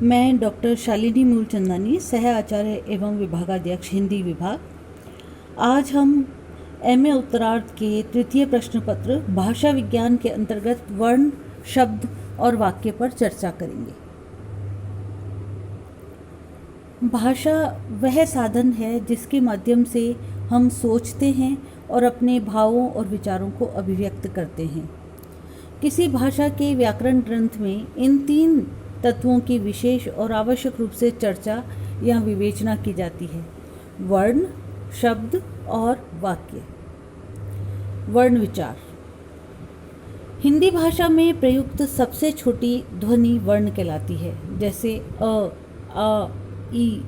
मैं डॉक्टर शालिनी मूलचंदानी, सह आचार्य एवं विभागाध्यक्ष हिंदी विभाग। आज हम एमए उत्तरार्ध के तृतीय प्रश्न पत्र भाषा विज्ञान के अंतर्गत वर्ण, शब्द और वाक्य पर चर्चा करेंगे। भाषा वह साधन है जिसके माध्यम से हम सोचते हैं और अपने भावों और विचारों को अभिव्यक्त करते हैं। किसी भाषा के व्याकरण ग्रंथ में इन तीन तत्वों की विशेष और आवश्यक रूप से चर्चा या विवेचना की जाती है: वर्ण, शब्द और वाक्य। वर्ण विचार। हिंदी भाषा में प्रयुक्त सबसे छोटी ध्वनि वर्ण कहलाती है, जैसे अ, आ, ई,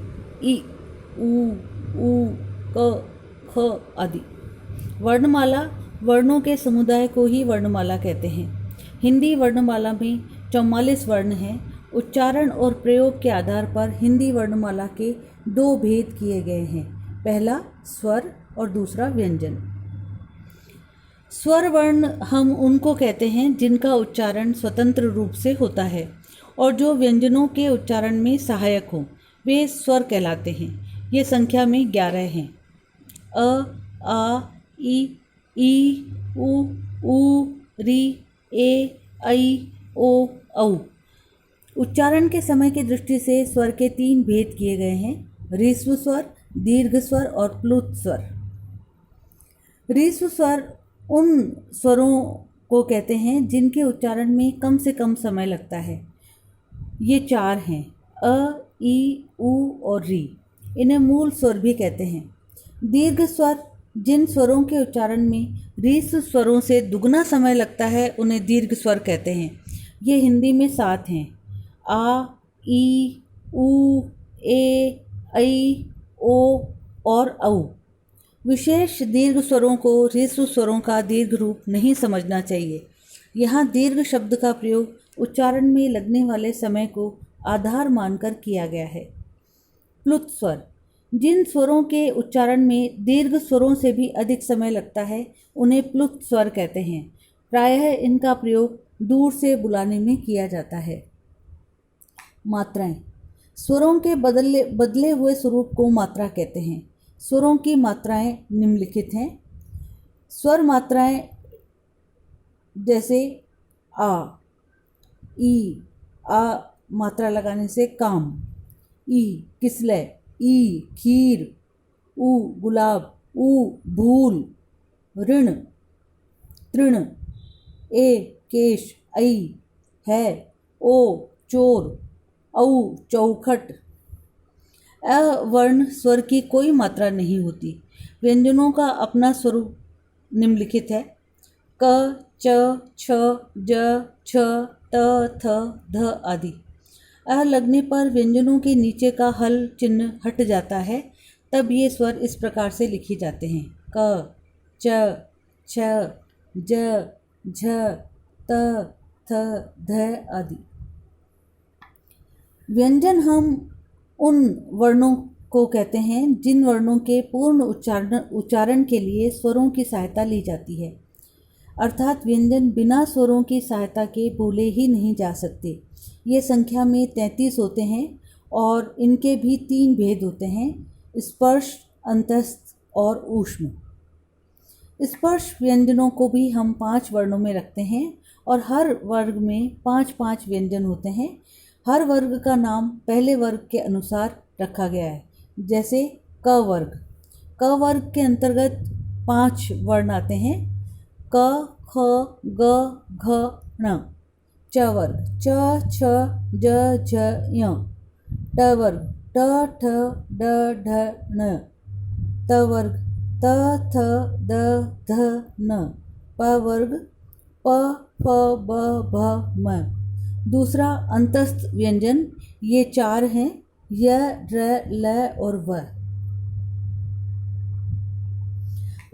उ, क, ख आदि। वर्णमाला वर्णों के समुदाय को ही वर्णमाला कहते हैं। हिंदी वर्णमाला में 44 वर्ण हैं। उच्चारण और प्रयोग के आधार पर हिंदी वर्णमाला के दो भेद किए गए हैं, पहला स्वर और दूसरा व्यंजन। स्वर वर्ण हम उनको कहते हैं जिनका उच्चारण स्वतंत्र रूप से होता है और जो व्यंजनों के उच्चारण में सहायक हों, वे स्वर कहलाते हैं। ये संख्या में 11 हैं: अ, आ, ई, उ, री, ए, ऐ, ओ, औ। उच्चारण के समय की दृष्टि से स्वर के 3 भेद किए गए हैं: ह्रस्व स्वर, दीर्घ स्वर और प्लुत स्वर। ह्रस्व स्वर उन स्वरों को कहते हैं जिनके उच्चारण में कम से कम समय लगता है। ये 4 हैं: अ, ई, उ और री। इन्हें मूल स्वर भी कहते हैं। दीर्घ स्वर जिन स्वरों के उच्चारण में ह्रस्व स्वरों से दुगना समय लगता है, उन्हें दीर्घ स्वर कहते हैं। ये हिंदी में 7 हैं: आ, ई, उ, ए, ऐ, ओ और औ। विशेष दीर्घ स्वरों को ह्रस्व स्वरों का दीर्घ रूप नहीं समझना चाहिए। यहाँ दीर्घ शब्द का प्रयोग उच्चारण में लगने वाले समय को आधार मानकर किया गया है। प्लुत स्वर जिन स्वरों के उच्चारण में दीर्घ स्वरों से भी अधिक समय लगता है, उन्हें प्लुत स्वर कहते हैं। प्रायः इनका प्रयोग दूर से बुलाने में किया जाता है। मात्राएं। स्वरों के बदले हुए स्वरूप को मात्रा कहते हैं। स्वरों की मात्राएं निम्नलिखित हैं। स्वर मात्राएं जैसे आ, ई, आ मात्रा लगाने से काम, ई किसलय, ई खीर, उ गुलाब, उ भूल, ऋण तृण, ए केश, ऐ है, ओ चोर, औ चौखट। अवर्ण स्वर की कोई मात्रा नहीं होती। व्यंजनों का अपना स्वरूप निम्नलिखित है: क, च, छ, ज, छ, त, थ, ध आदि। अ लगने पर व्यंजनों के नीचे का हल चिन्ह हट जाता है, तब ये स्वर इस प्रकार से लिखे जाते हैं: क, च, छ, ज, झ, त, थ, ध आदि। व्यंजन हम उन वर्णों को कहते हैं जिन वर्णों के पूर्ण उच्चारण के लिए स्वरों की सहायता ली जाती है, अर्थात व्यंजन बिना स्वरों की सहायता के बोले ही नहीं जा सकते। ये संख्या में 33 होते हैं और इनके भी 3 भेद होते हैं: स्पर्श, अंतस्थ और ऊष्म। स्पर्श व्यंजनों को भी हम 5 वर्णों में रखते हैं और हर वर्ग में 5-5 व्यंजन होते हैं। हर वर्ग का नाम पहले वर्ग के अनुसार रखा गया है, जैसे क वर्ग। क वर्ग के अंतर्गत 5 वर्ण आते हैं: क, ख, ग, घ, ण। च वर्ग: च, छ, ज, झ, ञ। ट वर्ग: ट, ठ, ड, ढ, ण। त वर्ग: त, थ, द, ध, न। प वर्ग: प, फ, ब, भ, म। दूसरा अंतस्थ व्यंजन ये 4 हैं: य, र, ल और व।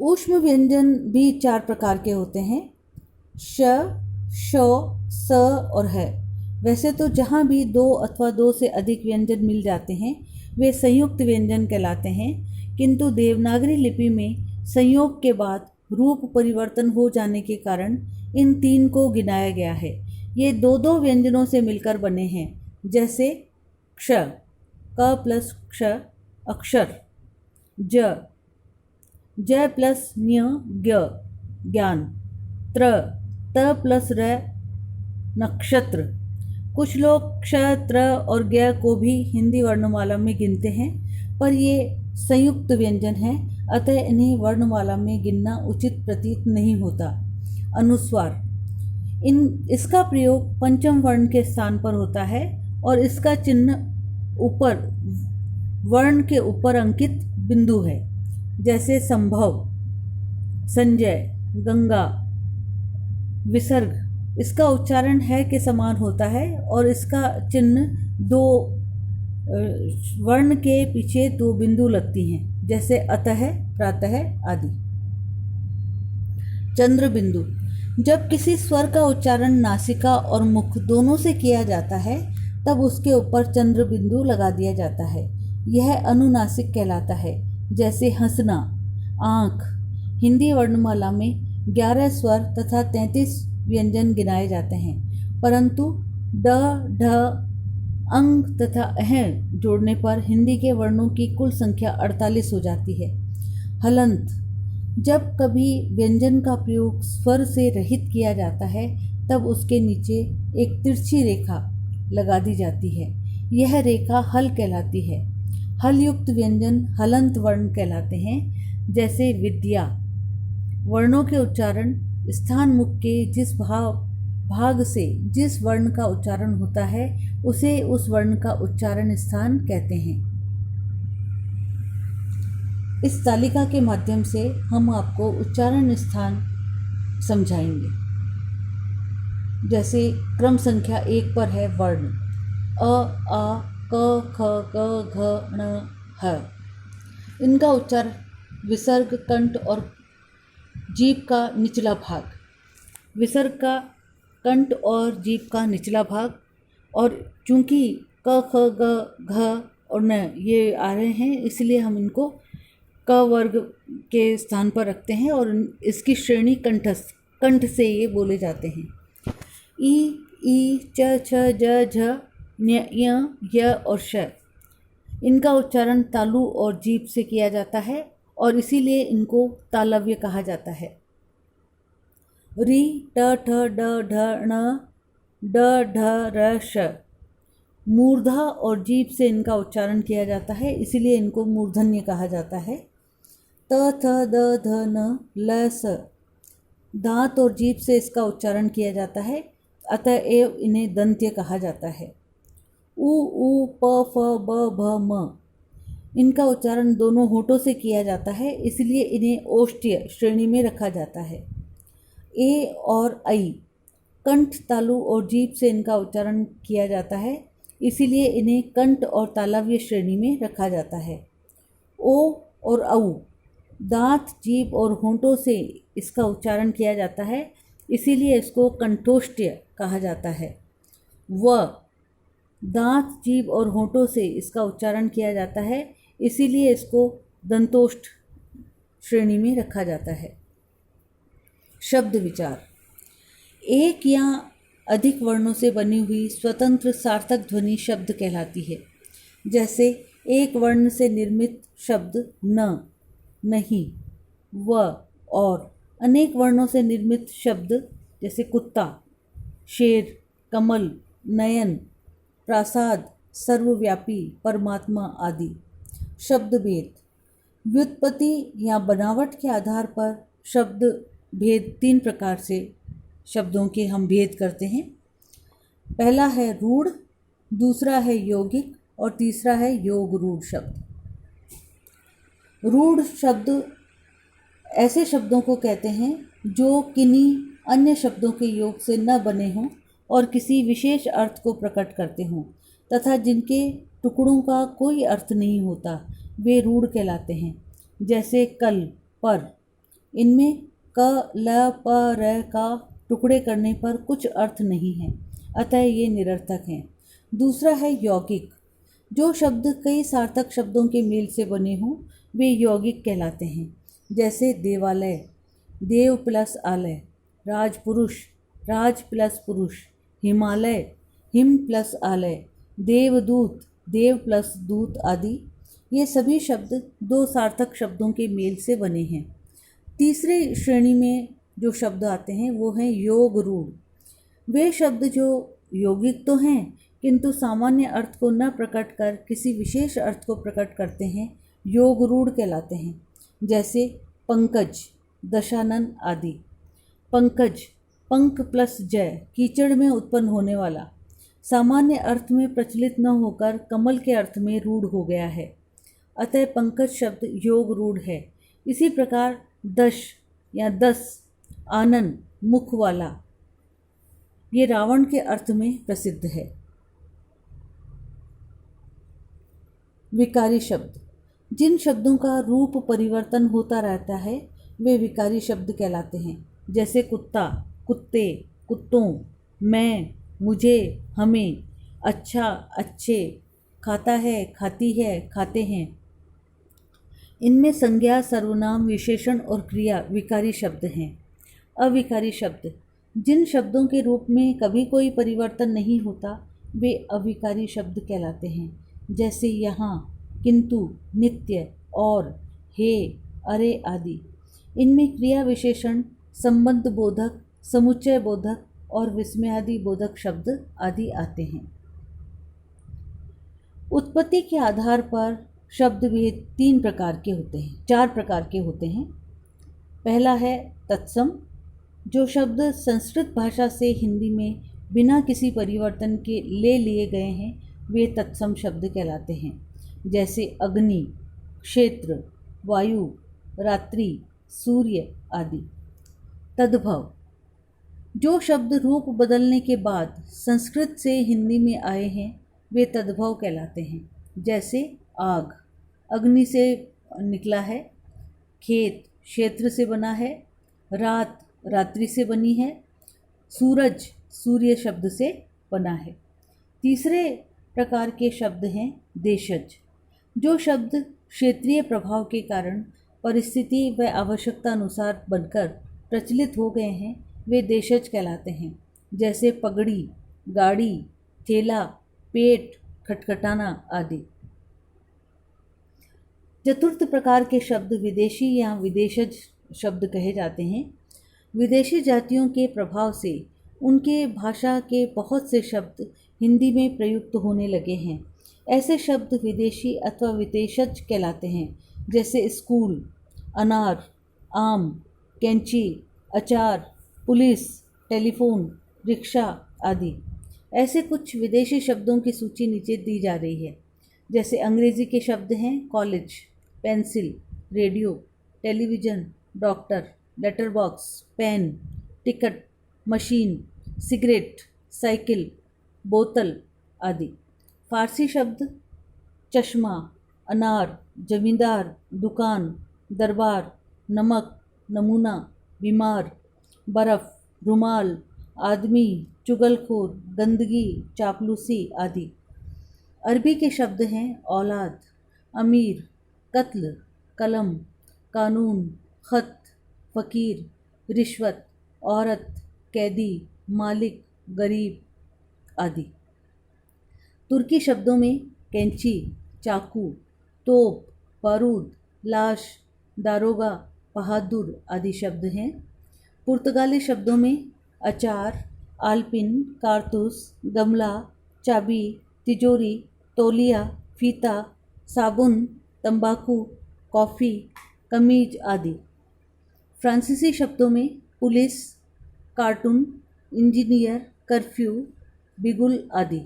ऊष्म व्यंजन भी 4 प्रकार के होते हैं: श, शो, स और ह। वैसे तो जहाँ भी 2 अथवा 2 से अधिक व्यंजन मिल जाते हैं, वे संयुक्त व्यंजन कहलाते हैं, किंतु देवनागरी लिपि में संयोग के बाद रूप परिवर्तन हो जाने के कारण इन 3 को गिनाया गया है। ये 2-2 व्यंजनों से मिलकर बने हैं, जैसे क्ष, क प्लस क्ष अक्षर, ज, ज प्लस न्य ज्ञ ज्ञान, त्र, त प्लस र नक्षत्र। कुछ लोग क्ष, त्र और ज्ञ को भी हिंदी वर्णमाला में गिनते हैं, पर ये संयुक्त व्यंजन हैं, अतः इन्हें वर्णमाला में गिनना उचित प्रतीत नहीं होता। अनुस्वार, इसका प्रयोग पंचम वर्ण के स्थान पर होता है और इसका चिन्ह ऊपर वर्ण के ऊपर अंकित बिंदु है, जैसे संभव, संजय, गंगा। विसर्ग, इसका उच्चारण है के समान होता है और इसका चिन्ह दो वर्ण के पीछे दो बिंदु लगती हैं, जैसे अतः, प्रातः आदि। चंद्र बिंदु, जब किसी स्वर का उच्चारण नासिका और मुख दोनों से किया जाता है तब उसके ऊपर चंद्र बिंदु लगा दिया जाता है। यह अनुनासिक कहलाता है, जैसे हंसना, आँख। हिंदी वर्णमाला में 11 स्वर तथा 33 व्यंजन गिनाए जाते हैं, परंतु ड, ढ, अंग तथा अह जोड़ने पर हिंदी के वर्णों की कुल संख्या 48 हो जाती है। हलंत, जब कभी व्यंजन का प्रयोग स्वर से रहित किया जाता है तब उसके नीचे एक तिरछी रेखा लगा दी जाती है। यह रेखा हल कहलाती है। हल युक्त व्यंजन हलंत वर्ण कहलाते हैं, जैसे विद्या। वर्णों के उच्चारण स्थान मुख के जिस भाग से जिस वर्ण का उच्चारण होता है उसे उस वर्ण का उच्चारण स्थान कहते हैं। इस तालिका के माध्यम से हम आपको उच्चारण स्थान समझाएंगे। जैसे क्रम संख्या 1 पर है वर्ण अ, आ, क, ख, ग, घ, ण, ह। इनका उच्चारण विसर्ग, कंठ और जीभ का निचला भाग, विसर्ग का कंठ और जीभ का निचला भाग, और चूंकि क, ख, ग, घ और न ये आ रहे हैं इसलिए हम इनको क वर्ग के स्थान पर रखते हैं और इसकी श्रेणी कंठ से ये बोले जाते हैं। ई, च, छ, ज, झ, न्य, य और श, इनका उच्चारण तालु और जीभ से किया जाता है और इसीलिए इनको तालव्य कहा जाता है। री, ट, ठ, ड, ढ, ण, ड, ढ, र, श, मूर्धा और जीभ से इनका उच्चारण किया जाता है, इसीलिए इनको मूर्धन्य कहा जाता है। त, थ, द, ध, न, ल, स, दांत और जीभ से इसका उच्चारण किया जाता है, अतएव इन्हें दंत्य कहा जाता है। उ, प, फ, ब, भ, म, इनका उच्चारण दोनों होठों से किया जाता है, इसलिए इन्हें ओष्ठ्य श्रेणी में रखा जाता है। ए और ऐ, कंठ, तालु और जीभ से इनका उच्चारण किया जाता है, इसीलिए इन्हें कंठ और तालव्य श्रेणी में रखा जाता है। ओ और औ, दांत, जीभ और होंठों से इसका उच्चारण किया जाता है, इसीलिए इसको कंठोष्ठ्य कहा जाता है। व, दांत, जीभ और होंठों से इसका उच्चारण किया जाता है, इसीलिए इसको दंतोष्ठ श्रेणी में रखा जाता है। शब्द विचार, एक या अधिक वर्णों से बनी हुई स्वतंत्र सार्थक ध्वनि शब्द कहलाती है। जैसे एक वर्ण से निर्मित शब्द न, नहीं, व और अनेक वर्णों से निर्मित शब्द जैसे कुत्ता, शेर, कमल, नयन, प्रासाद, सर्वव्यापी, परमात्मा आदि। शब्द भेद, व्युत्पत्ति या बनावट के आधार पर शब्द भेद 3 प्रकार से शब्दों के हम भेद करते हैं। पहला है रूढ़, दूसरा है यौगिक और तीसरा है योग रूढ़ शब्द। रूढ़ शब्द ऐसे शब्दों को कहते हैं जो किन्हीं अन्य शब्दों के योग से न बने हों और किसी विशेष अर्थ को प्रकट करते हों तथा जिनके टुकड़ों का कोई अर्थ नहीं होता, वे रूढ़ कहलाते हैं। जैसे कल, पर, इनमें क, ल, प, र का टुकड़े करने पर कुछ अर्थ नहीं है, अतः ये निरर्थक हैं। दूसरा है यौगिक, जो शब्द कई सार्थक शब्दों के मेल से बने हों वे यौगिक कहलाते हैं। जैसे देवालय, देव प्लस आलय, राजपुरुष, राज प्लस पुरुष, हिमालय, हिम प्लस आलय, देवदूत, देव प्लस दूत आदि, ये सभी शब्द दो सार्थक शब्दों के मेल से बने हैं। तीसरे श्रेणी में जो शब्द आते हैं वो हैं योग रूढ़। वे शब्द जो यौगिक तो हैं किंतु सामान्य अर्थ को न प्रकट कर किसी विशेष अर्थ को प्रकट करते हैं, योग रूढ़ कहलाते हैं। जैसे पंकज, दशानन आदि। पंकज, पंक प्लस जय, कीचड़ में उत्पन्न होने वाला, सामान्य अर्थ में प्रचलित न होकर कमल के अर्थ में रूढ़ हो गया है, अतः पंकज शब्द योग रूढ़ है। इसी प्रकार दश या दस, आनन, मुख वाला, ये रावण के अर्थ में प्रसिद्ध है। विकारी शब्द, जिन शब्दों का रूप परिवर्तन होता रहता है वे विकारी शब्द कहलाते हैं। जैसे कुत्ता, कुत्ते, कुत्तों, मैं, मुझे, हमें, अच्छा, अच्छे, खाता है, खाती है, खाते हैं। इनमें संज्ञा, सर्वनाम, विशेषण और क्रिया विकारी शब्द हैं। अविकारी शब्द, जिन शब्दों के रूप में कभी कोई परिवर्तन नहीं होता वे अविकारी शब्द कहलाते हैं। जैसे यहाँ, किंतु, नित्य, और, हे, अरे आदि। इनमें क्रिया विशेषण, संबंध बोधक, समुच्चय बोधक और विस्मयादि बोधक शब्द आदि आते हैं। उत्पत्ति के आधार पर शब्द भेद चार प्रकार के होते हैं। पहला है तत्सम, जो शब्द संस्कृत भाषा से हिंदी में बिना किसी परिवर्तन के ले लिए गए हैं वे तत्सम शब्द कहलाते हैं। जैसे अग्नि, क्षेत्र, वायु, रात्रि, सूर्य आदि। तद्भव, जो शब्द रूप बदलने के बाद संस्कृत से हिंदी में आए हैं वे तद्भव कहलाते हैं। जैसे आग, अग्नि से निकला है, खेत, क्षेत्र से बना है, रात, रात्रि से बनी है, सूरज, सूर्य शब्द से बना है। तीसरे प्रकार के शब्द हैं देशज, जो शब्द क्षेत्रीय प्रभाव के कारण परिस्थिति व आवश्यकता अनुसार बनकर प्रचलित हो गए हैं वे देशज कहलाते हैं। जैसे पगड़ी, गाड़ी, थैला, पेट, खटखटाना आदि। चतुर्थ प्रकार के शब्द विदेशी या विदेशज शब्द कहे जाते हैं। विदेशी जातियों के प्रभाव से उनके भाषा के बहुत से शब्द हिंदी में प्रयुक्त होने लगे हैं। ऐसे शब्द विदेशी अथवा विदेशज कहलाते हैं। जैसे स्कूल, अनार, आम, कैंची, अचार, पुलिस, टेलीफोन, रिक्शा आदि। ऐसे कुछ विदेशी शब्दों की सूची नीचे दी जा रही है। जैसे अंग्रेजी के शब्द हैं college, pencil, radio, television, doctor, letter box, pen, ticket, machine, cigarette, cycle, बोतल आदि। फारसी शब्द चश्मा, अनार, जमींदार, दुकान, दरबार, नमक, नमूना, बीमार, बर्फ़, रुमाल, आदमी, चुगलखोर, गंदगी, चापलूसी आदि। अरबी के शब्द हैं औलाद, अमीर, कत्ल, कलम, कानून, खत, फ़कीर, रिश्वत, औरत, कैदी, मालिक, गरीब आदि। तुर्की शब्दों में कैंची, चाकू, तोप, बारूद, लाश, दारोगा, बहादुर आदि शब्द हैं। पुर्तगाली शब्दों में अचार, आलपिन, कारतूस, गमला, चाबी, तिजोरी, तौलिया, फीता, साबुन, तंबाकू, कॉफ़ी, कमीज आदि। फ्रांसीसी शब्दों में पुलिस, कार्टून, इंजीनियर, कर्फ्यू, बिगुल आदि।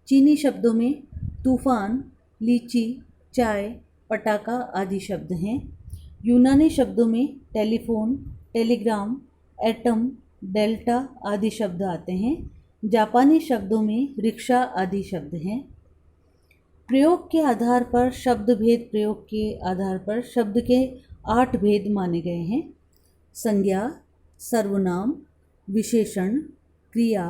चीनी शब्दों में तूफ़ान, लीची, चाय, पटाखा आदि शब्द हैं। यूनानी शब्दों में टेलीफोन, टेलीग्राम, एटम, डेल्टा आदि शब्द आते हैं। जापानी शब्दों में रिक्शा आदि शब्द हैं। प्रयोग के आधार पर शब्द भेद, प्रयोग के आधार पर शब्द के 8 भेद माने गए हैं। संज्ञा, सर्वनाम, विशेषण, क्रिया,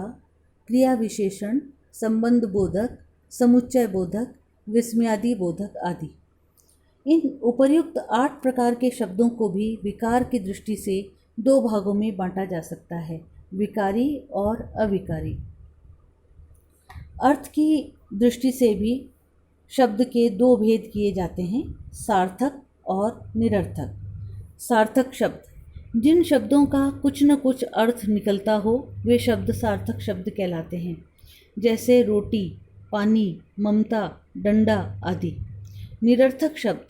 क्रिया विशेषण, संबंध बोधक, समुच्चय बोधक, विस्मयादि बोधक आदि। इन उपर्युक्त 8 प्रकार के शब्दों को भी विकार की दृष्टि से 2 भागों में बांटा जा सकता है, विकारी और अविकारी। अर्थ की दृष्टि से भी शब्द के दो भेद किए जाते हैं, सार्थक और निरर्थक। सार्थक शब्द, जिन शब्दों का कुछ न कुछ अर्थ निकलता हो वे शब्द सार्थक शब्द कहलाते हैं, जैसे रोटी, पानी, ममता, डंडा आदि। निरर्थक शब्द,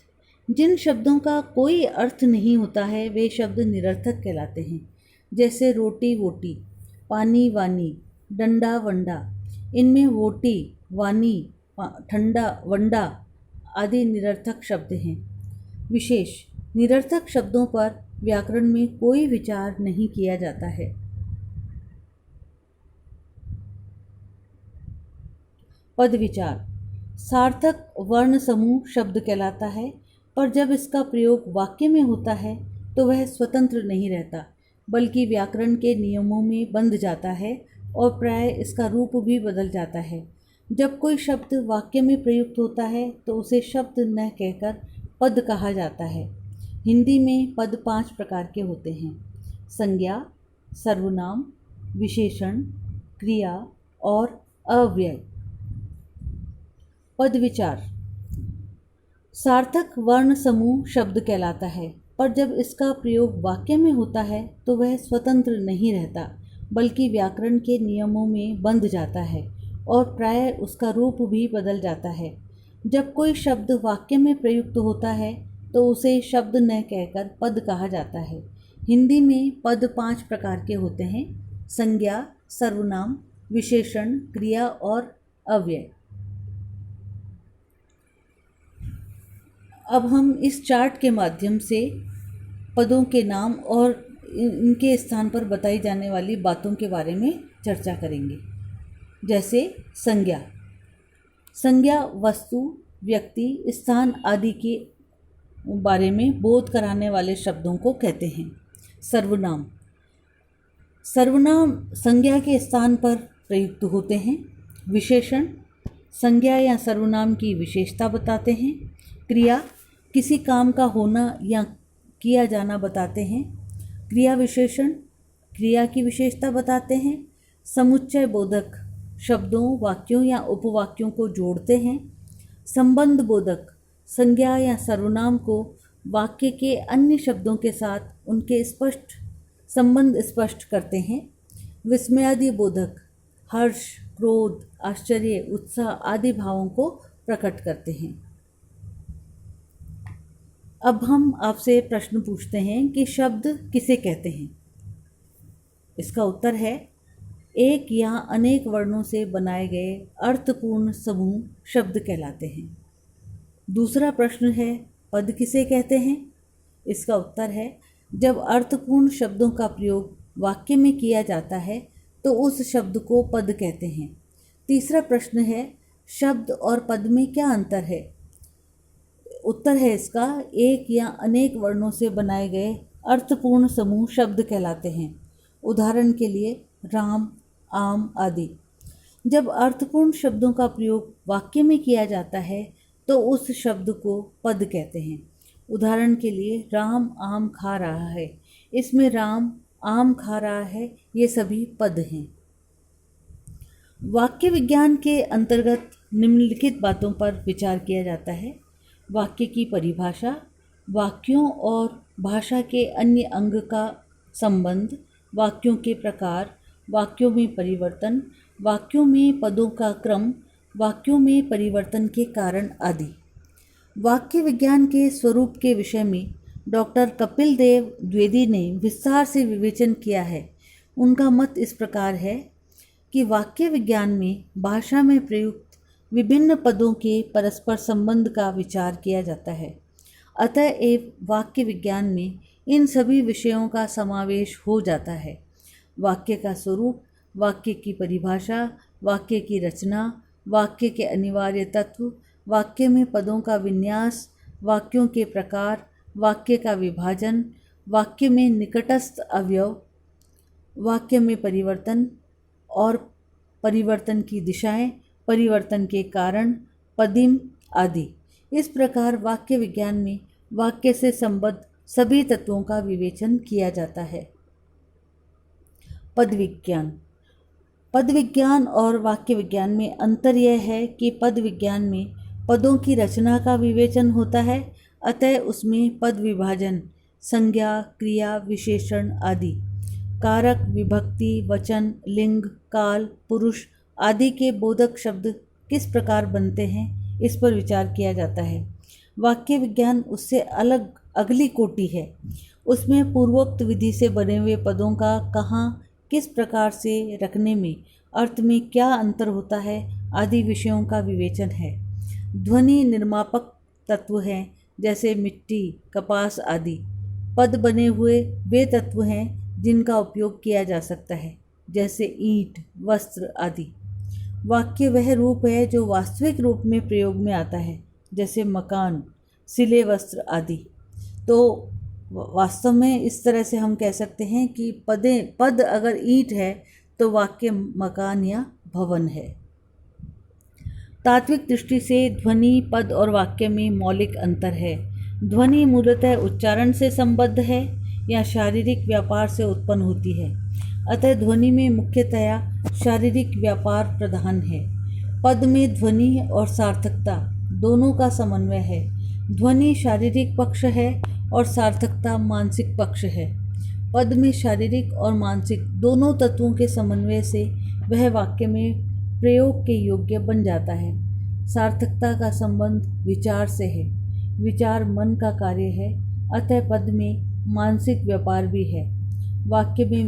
जिन शब्दों का कोई अर्थ नहीं होता है वे शब्द निरर्थक कहलाते हैं, जैसे रोटी वोटी, पानी वानी, डंडा वंडा। इनमें वोटी, वानी, ठंडा, वंडा आदि निरर्थक शब्द हैं। विशेष, निरर्थक शब्दों पर व्याकरण में कोई विचार नहीं किया जाता है। पद विचार, सार्थक वर्ण समूह शब्द कहलाता है, पर जब इसका प्रयोग वाक्य में होता है तो वह स्वतंत्र नहीं रहता, बल्कि व्याकरण के नियमों में बंध जाता है और प्राय इसका रूप भी बदल जाता है। जब कोई शब्द वाक्य में प्रयुक्त होता है तो उसे शब्द न कहकर पद कहा जाता है। हिंदी में पद 5 प्रकार के होते हैं: संज्ञा, सर्वनाम, विशेषण, क्रिया और अव्यय। पद विचार, सार्थक वर्ण समूह शब्द कहलाता है, पर जब इसका प्रयोग वाक्य में होता है तो वह स्वतंत्र नहीं रहता, बल्कि व्याकरण के नियमों में बंध जाता है और प्राय उसका रूप भी बदल जाता है। जब कोई शब्द वाक्य में प्रयुक्त होता है तो उसे शब्द न कहकर पद कहा जाता है। हिंदी में पद 5 प्रकार के होते हैं: संज्ञा, सर्वनाम, विशेषण, क्रिया और अव्यय। अब हम इस चार्ट के माध्यम से पदों के नाम और इनके स्थान पर बताई जाने वाली बातों के बारे में चर्चा करेंगे। जैसे संज्ञा, संज्ञा वस्तु, व्यक्ति, स्थान आदि के बारे में बोध कराने वाले शब्दों को कहते हैं। सर्वनाम, सर्वनाम संज्ञा के स्थान पर प्रयुक्त होते हैं। विशेषण, संज्ञा या सर्वनाम की विशेषता बताते हैं। क्रिया, किसी काम का होना या किया जाना बताते हैं। क्रिया विशेषण, क्रिया की विशेषता बताते हैं। समुच्चय बोधक, शब्दों, वाक्यों या उपवाक्यों को जोड़ते हैं। संबंध बोधक, संज्ञा या सर्वनाम को वाक्य के अन्य शब्दों के साथ उनके स्पष्ट संबंध स्पष्ट करते हैं। विस्मयादि बोधक, हर्ष, क्रोध, आश्चर्य, उत्साह आदि भावों को प्रकट करते हैं। अब हम आपसे प्रश्न पूछते हैं कि शब्द किसे कहते हैं। इसका उत्तर है एक या अनेक वर्णों से बनाए गए अर्थपूर्ण समूह शब्द कहलाते हैं। दूसरा प्रश्न है पद किसे कहते हैं। इसका उत्तर है जब अर्थपूर्ण शब्दों का प्रयोग वाक्य में किया जाता है तो उस शब्द को पद कहते हैं। तीसरा प्रश्न है शब्द और पद में क्या अंतर है। उत्तर है इसका एक या अनेक वर्णों से बनाए गए अर्थपूर्ण समूह शब्द कहलाते हैं। उदाहरण के लिए राम, आम आदि। जब अर्थपूर्ण शब्दों का प्रयोग वाक्य में किया जाता है तो उस शब्द को पद कहते हैं। उदाहरण के लिए राम आम खा रहा है, इसमें राम आम खा रहा है ये सभी पद हैं। वाक्य विज्ञान के अंतर्गत निम्नलिखित बातों पर विचार किया जाता है: वाक्य की परिभाषा, वाक्यों और भाषा के अन्य अंग का संबंध, वाक्यों के प्रकार, वाक्यों में परिवर्तन, वाक्यों में पदों का क्रम, वाक्यों में परिवर्तन के कारण आदि। वाक्य विज्ञान के स्वरूप के विषय में डॉक्टर कपिल देव द्विवेदी ने विस्तार से विवेचन किया है। उनका मत इस प्रकार है कि वाक्य विज्ञान में भाषा में प्रयुक्त विभिन्न पदों के परस्पर संबंध का विचार किया जाता है। अतएव वाक्य विज्ञान में इन सभी विषयों का समावेश हो जाता है: वाक्य का स्वरूप, वाक्य की परिभाषा, वाक्य की रचना, वाक्य के अनिवार्य तत्व, वाक्य में पदों का विन्यास, वाक्यों के प्रकार, वाक्य का विभाजन, वाक्य में निकटस्थ अवयव, वाक्य में परिवर्तन और परिवर्तन की दिशाएं, परिवर्तन के कारण, पदिम आदि। इस प्रकार वाक्य विज्ञान में वाक्य से संबद्ध सभी तत्वों का विवेचन किया जाता है। पद विज्ञान, पद विज्ञान और वाक्य विज्ञान में अंतर यह है कि पद विज्ञान में पदों की रचना का विवेचन होता है, अतः उसमें पद विभाजन, संज्ञा, क्रिया, विशेषण आदि, कारक, विभक्ति, वचन, लिंग, काल, पुरुष आदि के बोधक शब्द किस प्रकार बनते हैं, इस पर विचार किया जाता है। वाक्य विज्ञान उससे अलग अगली कोटि है। उसमें पूर्वोक्त विधि से बने हुए पदों का कहाँ किस प्रकार से रखने में, अर्थ में क्या अंतर होता है आदि विषयों का विवेचन है। ध्वनि निर्मापक तत्व हैं, जैसे मिट्टी, कपास आदि। पद बने हुए वे तत्व हैं जिनका उपयोग किया जा सकता है, जैसे ईंट, वस्त्र आदि। वाक्य वह रूप है जो वास्तविक रूप में प्रयोग में आता है, जैसे मकान, सिले वस्त्र आदि। तो वास्तव में इस तरह से हम कह सकते हैं कि पद अगर ईंट है तो वाक्य मकान या भवन है। तात्विक दृष्टि से ध्वनि, पद और वाक्य में मौलिक अंतर है। ध्वनि मूलतः उच्चारण से संबद्ध है या शारीरिक व्यापार से उत्पन्न होती है, अतः ध्वनि में मुख्यतया शारीरिक व्यापार प्रधान है। पद में ध्वनि और सार्थकता दोनों का समन्वय है। ध्वनि शारीरिक पक्ष है और सार्थकता मानसिक पक्ष है। पद में शारीरिक और मानसिक दोनों तत्वों के समन्वय से वह वाक्य में प्रयोग के योग्य बन जाता है। सार्थकता का संबंध विचार से है। विचार मन का कार्य है, अतः पद में मानसिक व्यापार भी है। वाक्य में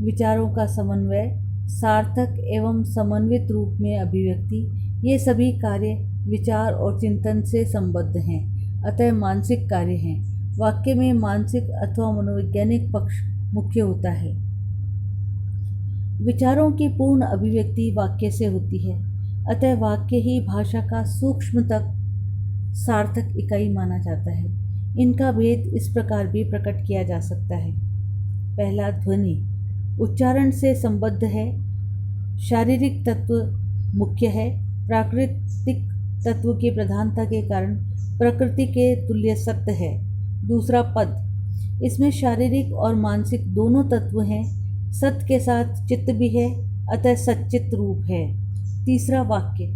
विचारों का समन्वय, सार्थक एवं समन्वित रूप में अभिव्यक्ति, ये सभी कार्य विचार और चिंतन से संबद्ध हैं, अतः मानसिक कार्य हैं। वाक्य में मानसिक अथवा मनोवैज्ञानिक पक्ष मुख्य होता है। विचारों की पूर्ण अभिव्यक्ति वाक्य से होती है, अतः वाक्य ही भाषा का सूक्ष्म तक सार्थक इकाई माना जाता है। इनका भेद इस प्रकार भी प्रकट किया जा सकता है। पहला, ध्वनि उच्चारण से संबद्ध है, शारीरिक तत्व मुख्य है, प्राकृतिक तत्व की प्रधानता के कारण प्रकृति के तुल्य सत्य है। दूसरा, पद, इसमें शारीरिक और मानसिक दोनों तत्व हैं, सत्य के साथ चित्त भी है, अतः सच्चित रूप है। तीसरा, वाक्य,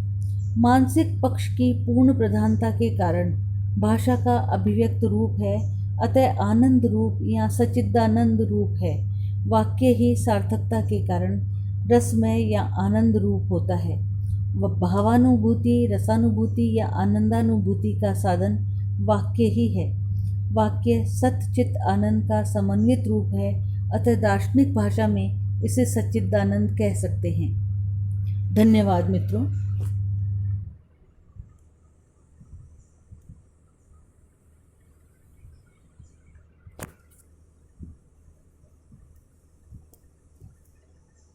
मानसिक पक्ष की पूर्ण प्रधानता के कारण भाषा का अभिव्यक्त रूप है, अतः आनंद रूप या सच्चिदानंद रूप है। वाक्य ही सार्थकता के कारण रसमय या आनंद रूप होता है। भावानुभूति, रसानुभूति या आनंदानुभूति का साधन वाक्य ही है। वाक्य सच्चित आनंद का समन्वित रूप है, अतः दार्शनिक भाषा में इसे सच्चिदानंद कह सकते हैं। धन्यवाद मित्रों।